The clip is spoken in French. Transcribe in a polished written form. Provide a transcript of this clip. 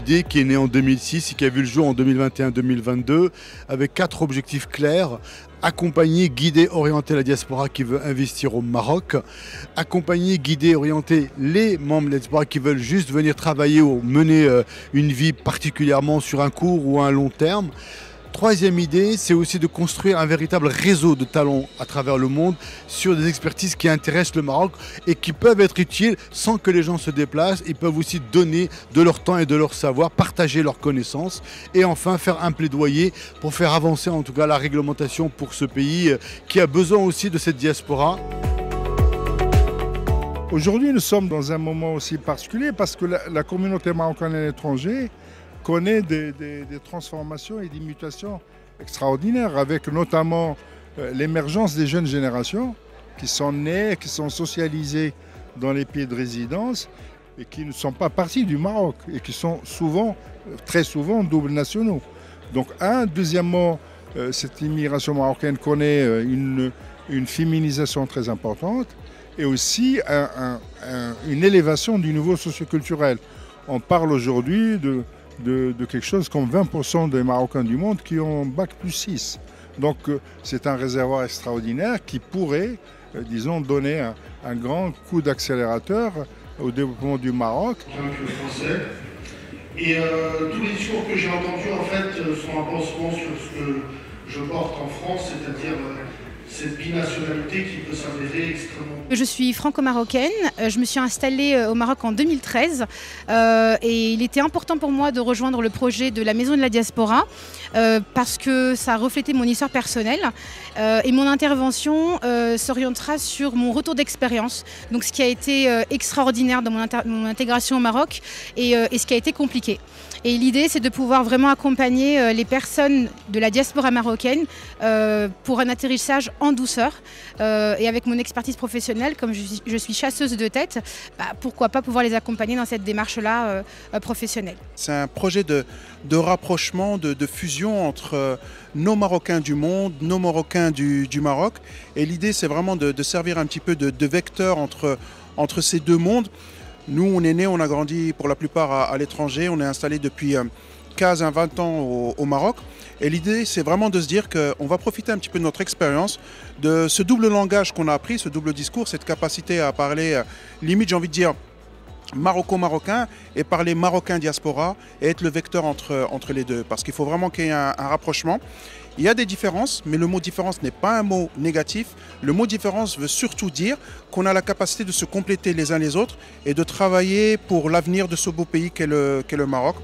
idée qui est née en 2006 et qui a vu le jour en 2021-2022 avec 4 objectifs clairs. Accompagner, guider, orienter la diaspora qui veut investir au Maroc. Accompagner, guider, orienter les membres de la diaspora qui veulent juste venir travailler ou mener une vie particulièrement sur un court ou un long terme. Troisième idée, c'est aussi de construire un véritable réseau de talents à travers le monde sur des expertises qui intéressent le Maroc et qui peuvent être utiles sans que les gens se déplacent. Ils peuvent aussi donner de leur temps et de leur savoir, partager leurs connaissances et enfin faire un plaidoyer pour faire avancer en tout cas la réglementation pour ce pays qui a besoin aussi de cette diaspora. Aujourd'hui, nous sommes dans un moment aussi particulier parce que la communauté marocaine à l'étranger connaît des transformations et des mutations extraordinaires, avec notamment l'émergence des jeunes générations qui sont nées, qui sont socialisées dans les pays de résidence et qui ne sont pas partis du Maroc et qui sont souvent, très souvent, double nationaux. Donc, deuxièmement, cette immigration marocaine connaît une féminisation très importante et aussi une élévation du niveau socioculturel. On parle aujourd'hui de quelque chose comme 20% des Marocains du monde qui ont Bac+6. Donc c'est un réservoir extraordinaire qui pourrait, disons, donner un grand coup d'accélérateur au développement du Maroc. Le français. Et tous les discours que j'ai entendus en fait sont un pansement sur ce que je porte en France, c'est-à-dire cette binationalité qui peut s'avérer extrêmement... Je suis franco-marocaine, je me suis installée au Maroc en 2013 et il était important pour moi de rejoindre le projet de la Maison de la Diaspora parce que ça reflétait mon histoire personnelle et mon intervention s'orientera sur mon retour d'expérience, donc ce qui a été extraordinaire dans mon intégration au Maroc et ce qui a été compliqué. Et l'idée, c'est de pouvoir vraiment accompagner les personnes de la diaspora marocaine pour un atterrissage en douceur. Et avec mon expertise professionnelle, comme je suis chasseuse de tête, pourquoi pas pouvoir les accompagner dans cette démarche-là professionnelle. C'est un projet de rapprochement, de fusion entre nos Marocains du monde, nos Marocains du Maroc. Et l'idée, c'est vraiment de servir un petit peu de vecteur entre ces deux mondes. Nous, on est nés, on a grandi pour la plupart à l'étranger, on est installé depuis 15 à 20 ans au Maroc. Et l'idée, c'est vraiment de se dire qu'on va profiter un petit peu de notre expérience, de ce double langage qu'on a appris, ce double discours, cette capacité à parler, limite, j'ai envie de dire, maroco-marocain et parler marocain diaspora et être le vecteur entre les deux. Parce qu'il faut vraiment qu'il y ait un rapprochement. Il y a des différences, mais le mot différence n'est pas un mot négatif. Le mot différence veut surtout dire qu'on a la capacité de se compléter les uns les autres et de travailler pour l'avenir de ce beau pays qu'est le Maroc.